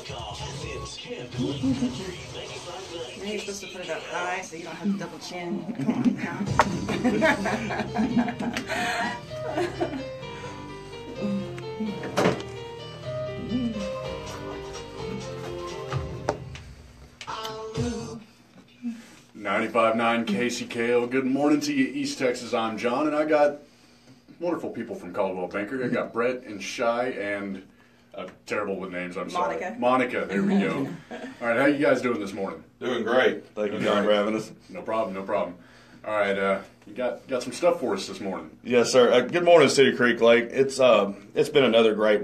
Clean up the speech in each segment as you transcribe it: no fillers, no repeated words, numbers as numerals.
Now you're supposed to put it up high so you don't have to double chin. Come on now. 95.9 KCKO. Good morning to you, East Texas. I'm John, and I got wonderful people from Caldwell Banker. I got Brett and Shai and terrible with names. I'm sorry, Monica. There we go. All right, how you guys doing this morning? Doing great. Thank you, John, for having us. No problem. All right, you got some stuff for us this morning. Yes, sir. Good morning, City Creek Lake. It's been another great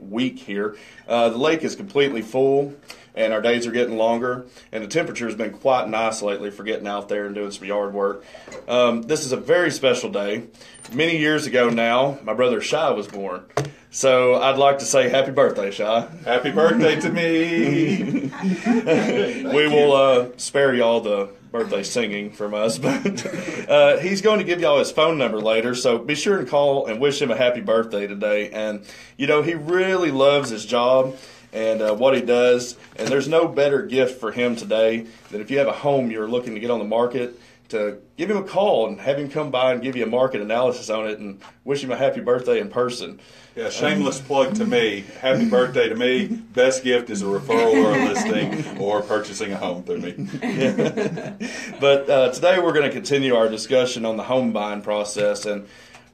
week here. The lake is completely full, and our days are getting longer, and the temperature has been quite nice lately for getting out there and doing some yard work. This is a very special day. Many years ago now, my brother Shai was born. So I'd like to say happy birthday, Shai. Happy birthday to me. We will spare y'all the birthday singing from us, but he's going to give y'all his phone number later, so be sure and call and wish him a happy birthday today. And, you know, he really loves his job and what he does, and there's no better gift for him today than if you have a home you're looking to get on the market, to give him a call and have him come by and give you a market analysis on it and wish him a happy birthday in person. Yeah, shameless plug to me. Happy birthday to me. Best gift is a referral or a listing or purchasing a home through me. Yeah. But today we're going to continue our discussion on the home buying process. And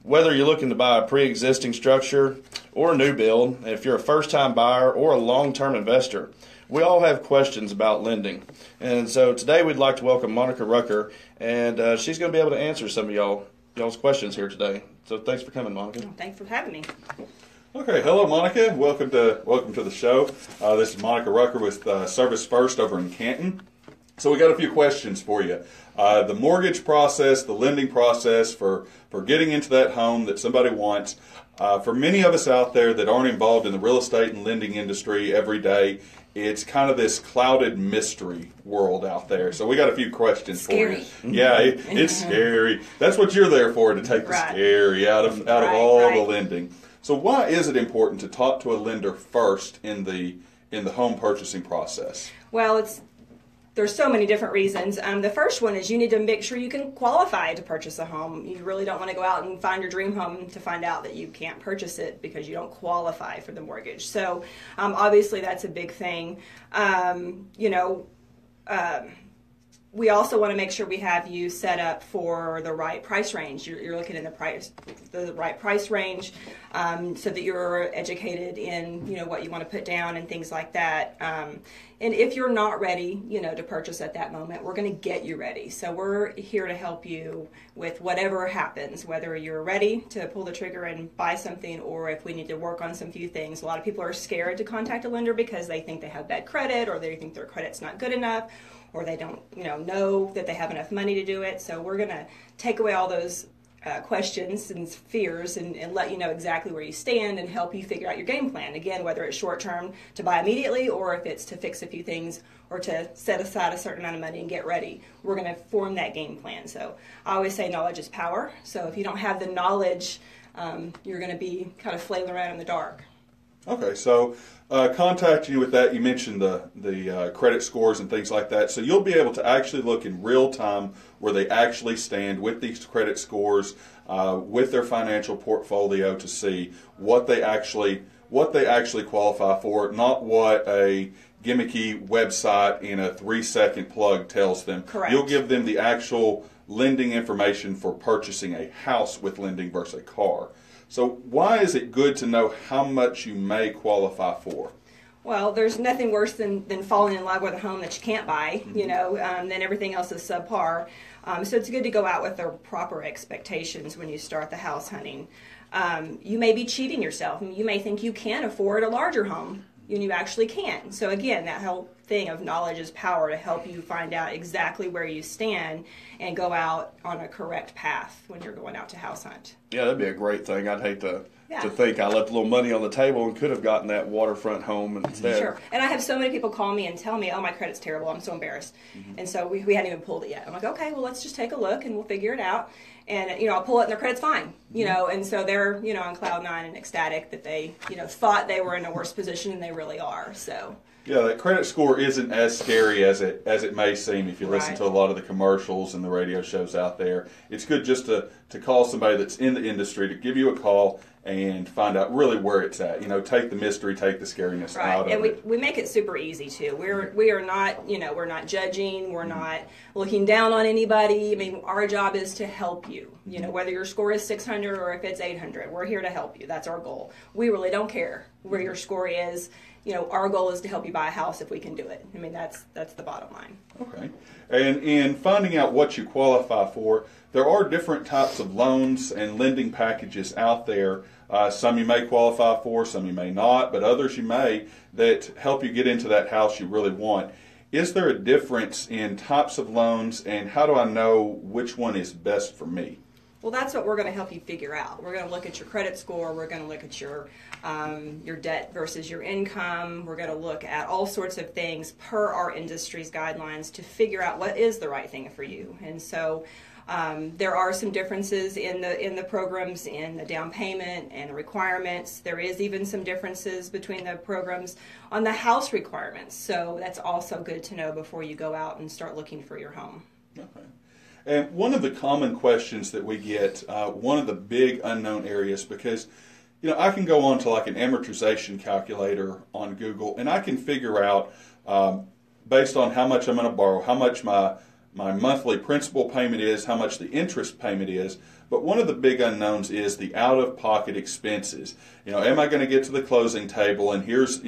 whether you're looking to buy a pre-existing structure or a new build, if you're a first-time buyer or a long-term investor, we all have questions about lending. And so today we'd like to welcome Monica Rucker, and she's going to be able to answer some of y'all's questions here today. So thanks for coming, Monica. Thanks for having me. Okay, hello, Monica. Welcome to the show. This is Monica Rucker with Service First over in Canton. So we got a few questions for you. The mortgage process, the lending process for getting into that home that somebody wants. For many of us out there that aren't involved in the real estate and lending industry every day, it's kind of this clouded mystery world out there. So we got a few questions for you. Yeah, it's scary. That's what you're there for, to take the scary out of all the lending. So why is it important to talk to a lender first in the home purchasing process? Well, there's so many different reasons. The first one is you need to make sure you can qualify to purchase a home. You really don't want to go out and find your dream home to find out that you can't purchase it because you don't qualify for the mortgage. So obviously that's a big thing. We also want to make sure we have you set up for the right price range. You're looking in the right price range, so that you're educated in what you want to put down and things like that. And if you're not ready, to purchase at that moment, we're going to get you ready. So we're here to help you with whatever happens, whether you're ready to pull the trigger and buy something, or if we need to work on some few things. A lot of people are scared to contact a lender because they think they have bad credit, or they think their credit's not good enough, or they don't know that they have enough money to do it. So we're going to take away all those questions and fears and let you know exactly where you stand and help you figure out your game plan. Again, whether it's short term to buy immediately, or if it's to fix a few things or to set aside a certain amount of money and get ready, we're going to form that game plan. So I always say knowledge is power. So if you don't have the knowledge, you're going to be kind of flailing around in the dark. Okay, so contacting you with that, you mentioned the credit scores and things like that. So you'll be able to actually look in real time where they actually stand with these credit scores, with their financial portfolio, to see what they actually qualify for, not what a gimmicky website in a 3-second plug tells them. Correct. You'll give them the actual lending information for purchasing a house with lending versus a car. So why is it good to know how much you may qualify for? Well, there's nothing worse than falling in love with a home that you can't buy, then everything else is subpar. So it's good to go out with the proper expectations when you start the house hunting. You may be cheating yourself. You may think you can afford a larger home, and you actually can. So again, that whole thing of knowledge is power to help you find out exactly where you stand and go out on a correct path when you're going out to house hunt. Yeah, that'd be a great thing. I'd hate to Yeah. to think I left a little money on the table and could have gotten that waterfront home instead. Sure. And I have so many people call me and tell me, oh, my credit's terrible. I'm so embarrassed. And so we hadn't even pulled it yet. I'm like, okay, well, let's just take a look and we'll figure it out. And, I'll pull it and their credit's fine, and so they're, on cloud nine and ecstatic that they, thought they were in a worse position than they really are. So. Yeah, that credit score isn't as scary as it may seem if you listen to a lot of the commercials and the radio shows out there. It's good just to call somebody that's in the industry to give you a call and find out really where it's at. Take the mystery, take the scariness out of it. And we make it super easy too. We are not, we're not judging. We're not looking down on anybody. I mean, our job is to help you. Whether your score is 600 or if it's 800, we're here to help you. That's our goal. We really don't care where your score is. Our goal is to help you buy a house if we can do it. I mean, that's the bottom line. Okay. And in finding out what you qualify for, there are different types of loans and lending packages out there. Some you may qualify for, some you may not, but others you may that help you get into that house you really want. Is there a difference in types of loans, and how do I know which one is best for me? Well, that's what we're going to help you figure out. We're going to look at your credit score. We're going to look at your debt versus your income. We're going to look at all sorts of things per our industry's guidelines to figure out what is the right thing for you. And so there are some differences in the programs, in the down payment and the requirements. There is even some differences between the programs on the house requirements. So that's also good to know before you go out and start looking for your home. Okay. And one of the common questions that we get, one of the big unknown areas, because I can go on to like an amortization calculator on Google, and I can figure out based on how much I'm going to borrow, how much my monthly principal payment is, how much the interest payment is. But one of the big unknowns is the out-of-pocket expenses. Am I going to get to the closing table and here's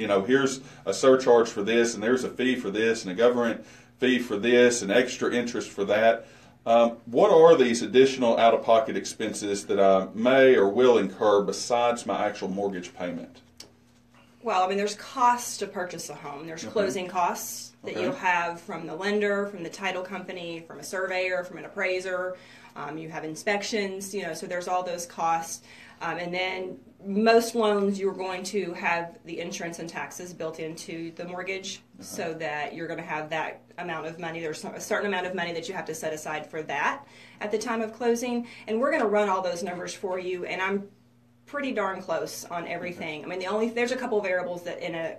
a surcharge for this, and there's a fee for this, and a government fee for this, and extra interest for that. What are these additional out-of-pocket expenses that I may or will incur besides my actual mortgage payment? Well, I mean, there's costs to purchase a home. There's closing costs that you'll have from the lender, from the title company, from a surveyor, from an appraiser. You have inspections, so there's all those costs. And then most loans, you're going to have the insurance and taxes built into the mortgage so that you're going to have that amount of money. There's a certain amount of money that you have to set aside for that at the time of closing. And we're going to run all those numbers for you, and I'm pretty darn close on everything. I mean, there's a couple variables that in a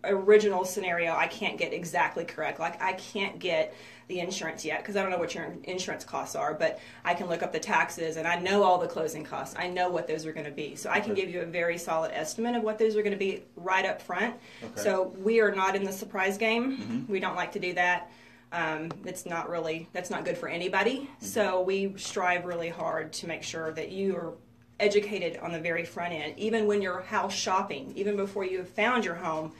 original scenario I can't get exactly correct. Like I can't get the insurance yet because I don't know what your insurance costs are, but I can look up the taxes and I know all the closing costs. I know what those are going to be. So I can give you a very solid estimate of what those are going to be right up front. Okay. So we are not in the surprise game. We don't like to do that. That's not good for anybody. So we strive really hard to make sure that you are educated on the very front end. Even when you're house shopping, even before you have found your home,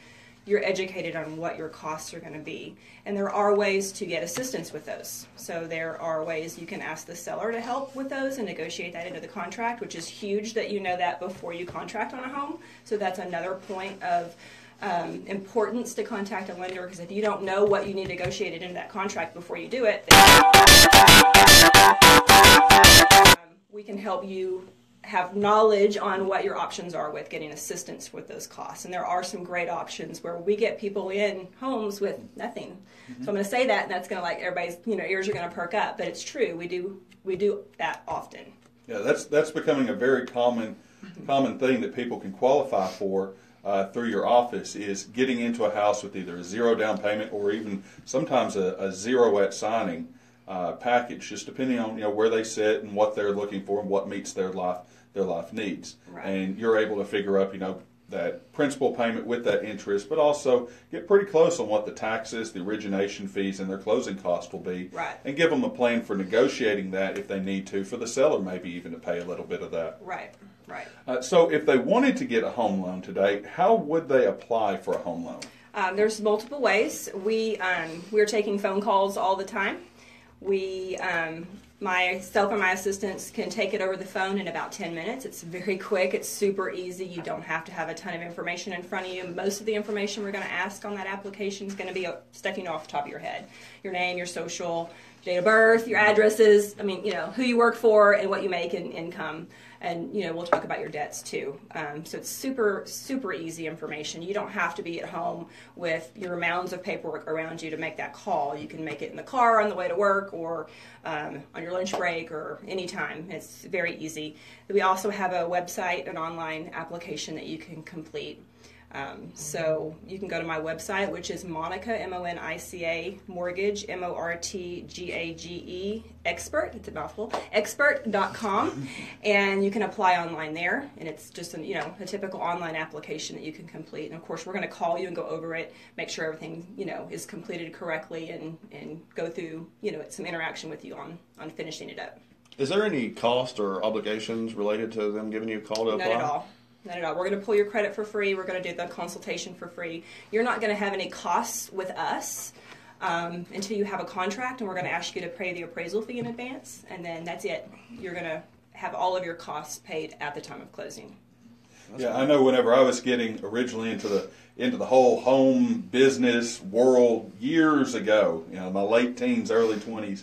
you're educated on what your costs are going to be. And there are ways to get assistance with those. So there are ways you can ask the seller to help with those and negotiate that into the contract, which is huge that you know that before you contract on a home. So that's another point of importance to contact a lender, because if you don't know what you need negotiated into that contract before you do it, we can help you have knowledge on what your options are with getting assistance with those costs. And there are some great options where we get people in homes with nothing. So I'm going to say that, and that's going to like everybody's ears are going to perk up, but it's true. We do that often. Yeah, that's becoming a very common thing that people can qualify for through your office, is getting into a house with either a zero down payment or even sometimes a zero at signing package, just depending on where they sit and what they're looking for and what meets their life needs. Right. And you're able to figure up that principal payment with that interest, but also get pretty close on what the taxes, the origination fees, and their closing costs will be. Right. And give them a plan for negotiating that if they need to, for the seller maybe even to pay a little bit of that. Right. Right. So if they wanted to get a home loan today, how would they apply for a home loan? There's multiple ways. We're taking phone calls all the time. We Myself and my assistants can take it over the phone in about 10 minutes. It's very quick. It's super easy. You don't have to have a ton of information in front of you. Most of the information we're going to ask on that application is going to be stuff you know off the top of your head. Your name, your social, date of birth, your addresses, who you work for and what you make in income. And, we'll talk about your debts too. So it's super, super easy information. You don't have to be at home with your mounds of paperwork around you to make that call. You can make it in the car on the way to work or on your lunch break or anytime. It's very easy. We also have a website, an online application that you can complete. So you can go to my website, which is Monica, M-O-N-I-C-A, Mortgage, M-O-R-T-G-A-G-E, Expert, it's a mouthful, expert.com, and you can apply online there, and it's just a typical online application that you can complete. And of course, we're going to call you and go over it, make sure everything, is completed correctly, and go through, some interaction with you on finishing it up. Is there any cost or obligations related to them giving you a call to apply? Not at all. Not at all. We're going to pull your credit for free. We're going to do the consultation for free. You're not going to have any costs with us until you have a contract, and we're going to ask you to pay the appraisal fee in advance, and then that's it. You're going to have all of your costs paid at the time of closing. I know whenever I was getting originally into the whole home business world years ago, my late teens, early 20s,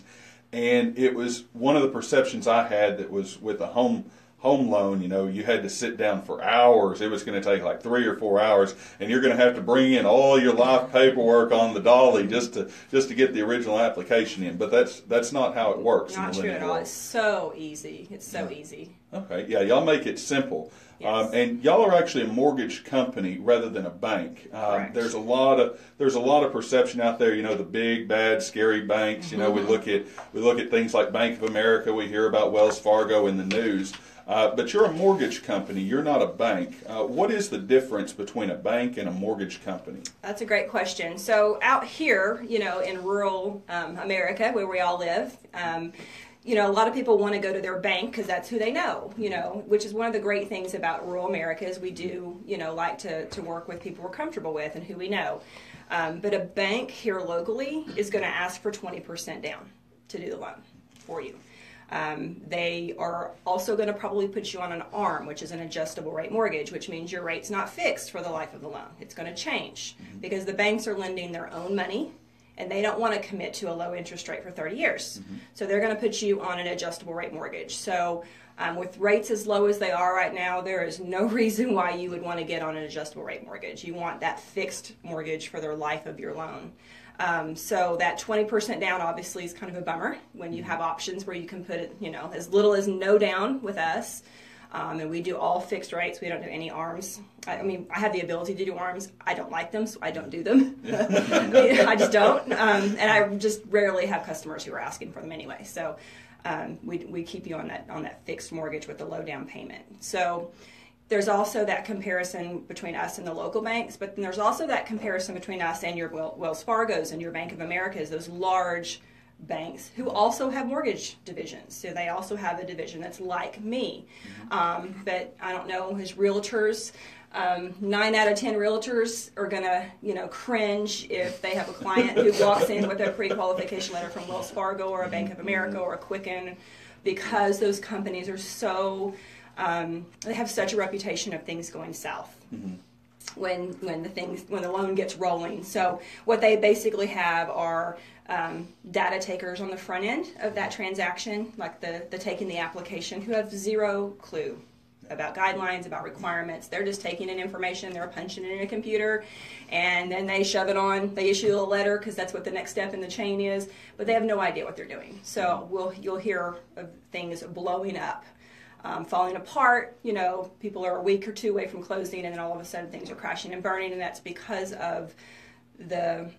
and it was one of the perceptions I had that was with a home loan, you had to sit down for hours. It was going to take like 3 or 4 hours, and you're going to have to bring in all your life paperwork on the dolly just to get the original application in. But that's not how it works. Not true at all. It's so easy. It's so easy. Okay, y'all make it simple. Yes. And y'all are actually a mortgage company rather than a bank. There's a lot of perception out there. The big, bad, scary banks. We look at things like Bank of America. We hear about Wells Fargo in the news. But you're a mortgage company. You're not a bank. What is the difference between a bank and a mortgage company? That's a great question. So out here, in rural America, where we all live, a lot of people want to go to their bank because that's who they know, which is one of the great things about rural America is we do, like to work with people we're comfortable with and who we know. But a bank here locally is going to ask for 20% down to do the loan for you. They are also going to probably put you on an ARM, which is an adjustable rate mortgage, which means your rate's not fixed for the life of the loan. It's going to change because the banks are lending their own money and they don't want to commit to a low interest rate for 30 years. So they're going to put you on an adjustable rate mortgage. So with rates as low as they are right now, there is no reason why you would want to get on an adjustable rate mortgage. You want that fixed mortgage for the life of your loan. So that 20% down obviously is kind of a bummer when you have options where you can put it, as little as no down with us. And we do all fixed rates. We don't do any ARMs. I have the ability to do ARMs. I don't like them, so I don't do them. I just don't. And I just rarely have customers who are asking for them anyway. So we keep you on that fixed mortgage with the low down payment. So there's also that comparison between us and the local banks, but then there's also that comparison between us and your Wells Fargos and your Bank of Americas, those large banks who also have mortgage divisions. So they also have a division that's like me. But I don't know, as realtors, 9 out of 10 realtors are going to, cringe if they have a client who walks in with a pre-qualification letter from Wells Fargo or a Bank of America or a Quicken, because those companies are so... they have such a reputation of things going south when the loan gets rolling. So what they basically have are data takers on the front end of that transaction, like the taking the application, who have zero clue about guidelines, about requirements. They're just taking in information, they're punching it in a computer, and then they shove it on. They issue a letter because that's what the next step in the chain is, but they have no idea what they're doing. So you'll hear of things blowing up. Falling apart, people are a week or two away from closing, and then all of a sudden things are crashing and burning, and that's because of the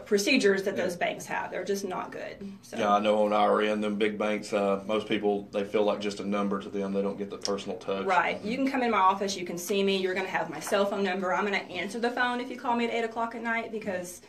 procedures that those banks have. They're just not good. So. Yeah, I know on our end, them big banks, most people, they feel like just a number to them. They don't get the personal touch. Right. You can come in my office, you can see me, you're going to have my cell phone number. I'm going to answer the phone if you call me at 8 o'clock at night because...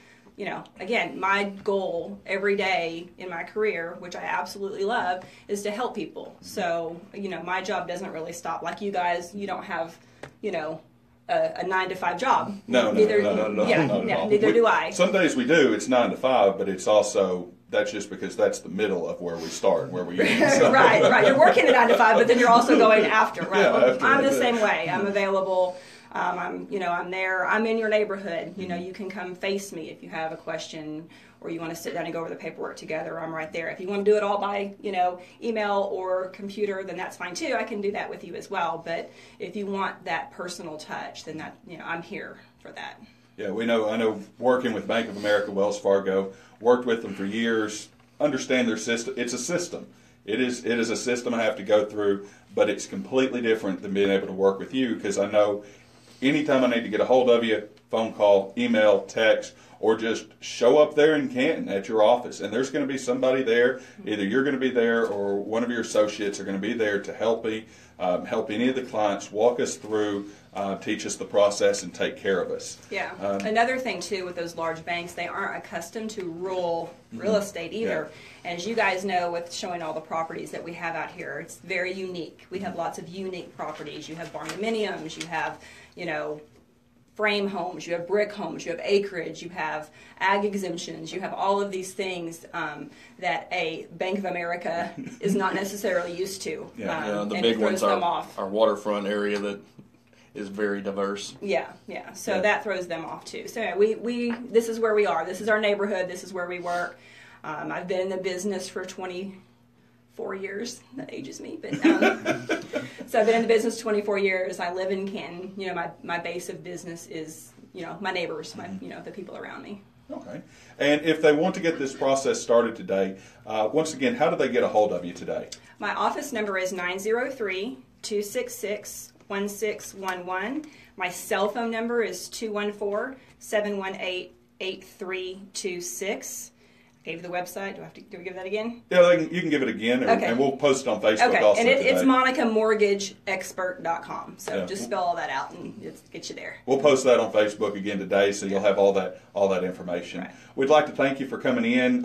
again, my goal every day in my career, which I absolutely love, is to help people. So, my job doesn't really stop. Like you guys, you don't have, a 9-to-5 job. No, neither not at all. Neither do I. Some days we do. It's 9 to 5, but it's also that's just because that's the middle of where we start, where we end. So. Right. You're working at 9 to 5, but then you're also going after. Right. Yeah, Well, after I'm the that. same way. I'm available. I'm there. I'm in your neighborhood. You can come face me if you have a question or you want to sit down and go over the paperwork together. I'm right there. If you want to do it all by, email or computer, then that's fine too. I can do that with you as well. But if you want that personal touch, then I'm here for that. Yeah, I know working with Bank of America, Wells Fargo, worked with them for years, understand their system. It's a system. It is a system I have to go through, but it's completely different than being able to work with you, because I know anytime I need to get a hold of you, phone call, email, text, or just show up there in Canton at your office, and there's going to be somebody there. Either you're going to be there or one of your associates are going to be there to help me, help any of the clients, walk us through, teach us the process, and take care of us. Yeah. Another thing, too, with those large banks, they aren't accustomed to rural real estate either. Yeah. And as you guys know, with showing all the properties that we have out here, it's very unique. We have lots of unique properties. You have barndominiums, you have, frame homes, you have brick homes, you have acreage, you have ag exemptions, you have all of these things that a Bank of America is not necessarily used to. The and big it ones throws them are off. our waterfront area that is very diverse. Yeah. So that throws them off too. So we this is where we are. This is our neighborhood. This is where we work. I've been in the business for 24 years. That ages me, but so I've been in the business 24 years. I live in Canton. My base of business is my neighbors, the people around me. Okay. And if they want to get this process started today, once again, how do they get a hold of you today? My office number is 903-266-1611. My cell phone number is 214-718-8326. I gave you the website. Do we give that again? Yeah, you can give it again, and we'll post it on Facebook also. And today. it's MonicaMortgageExpert.com. So just spell all that out and it'll get you there. We'll post that on Facebook again today, so you'll have all that information. Right. We'd like to thank you for coming in,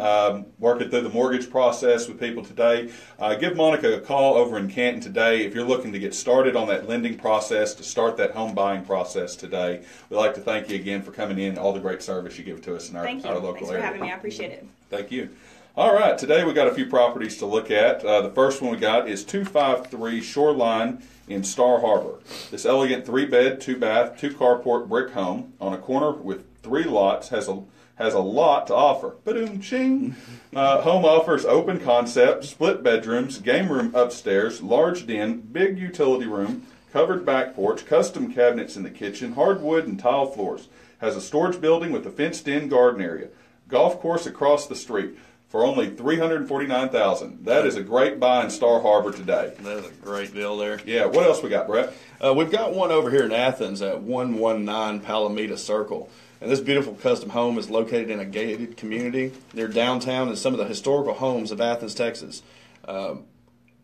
working through the mortgage process with people today. Give Monica a call over in Canton today if you're looking to get started on that lending process, to start that home buying process today. We'd like to thank you again for coming in, all the great service you give to us in our local area. Thanks for having me. I appreciate it. Thank you. All right, today we got a few properties to look at. The first one we got is 253 Shoreline in Star Harbor. This elegant 3-bed, 2-bath, 2-carport brick home on a corner with 3 lots has a lot to offer. Ba-doom, ching. Home offers open concept, split bedrooms, game room upstairs, large den, big utility room, covered back porch, custom cabinets in the kitchen, hardwood and tile floors. Has a storage building with a fenced-in garden area. Golf course across the street for only $349,000. That is a great buy in Star Harbor today. That is a great deal there. Yeah, what else we got, Brett? We've got one over here in Athens at 119 Palomita Circle. And this beautiful custom home is located in a gated community near downtown and some of the historical homes of Athens, Texas.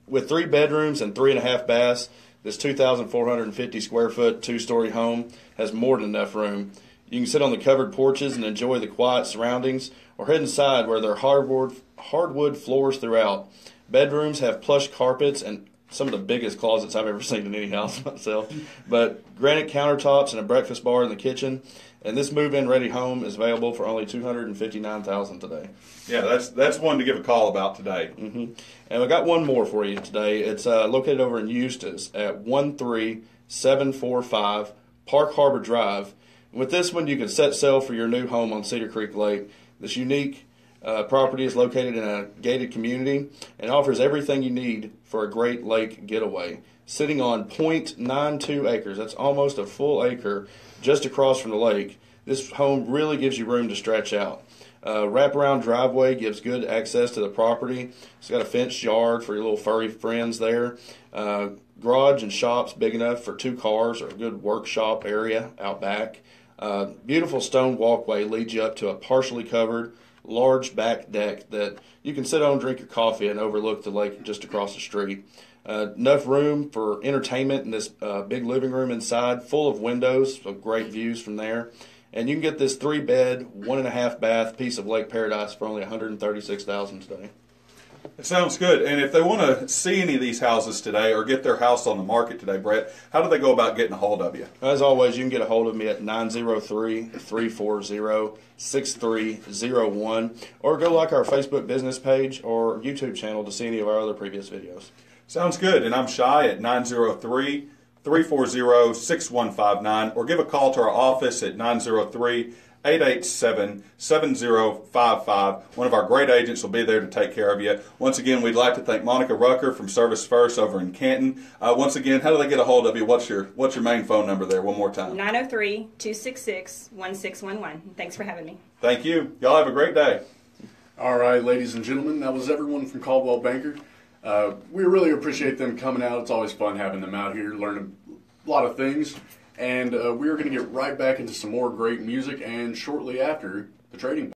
With 3 bedrooms and 3.5 baths, this 2,450 square foot 2-story home has more than enough room. You can sit on the covered porches and enjoy the quiet surroundings, or head inside where there are hardwood floors throughout. Bedrooms have plush carpets and some of the biggest closets I've ever seen in any house myself. But granite countertops and a breakfast bar in the kitchen. And this move-in ready home is available for only $259,000 today. Yeah, that's one to give a call about today. Mm-hmm. And we got one more for you today. It's located over in Eustis at 13745 Park Harbor Drive. With this one, you can set sail for your new home on Cedar Creek Lake. This unique property is located in a gated community and offers everything you need for a great lake getaway. Sitting on 0.92 acres, that's almost a full acre, just across from the lake. This home really gives you room to stretch out. Wraparound driveway gives good access to the property. It's got a fenced yard for your little furry friends there. Garage and shops big enough for 2 cars, or a good workshop area out back. Beautiful stone walkway leads you up to a partially covered, large back deck that you can sit on, drink your coffee, and overlook the lake just across the street. Enough room for entertainment in this big living room inside, full of windows, so great views from there. And you can get this 3-bed, 1.5 bath piece of lake paradise for only $136,000 today. It sounds good. And if they want to see any of these houses today or get their house on the market today, Brett, how do they go about getting a hold of you? As always, you can get a hold of me at 903-340-6301 or go like our Facebook business page or YouTube channel to see any of our other previous videos. Sounds good. And I'm Shai at 903-340-6159 or give a call to our office at 903-887-7055. One of our great agents will be there to take care of you. Once again, we'd like to thank Monica Rucker from Service First over in Canton. Once again, how do they get a hold of you? What's your main phone number there? One more time. 903-266-1611. Thanks for having me. Thank you. Y'all have a great day. All right, ladies and gentlemen, that was everyone from Caldwell Banker. We really appreciate them coming out. It's always fun having them out here, learning a lot of things. And we're going to get right back into some more great music and shortly after the trading.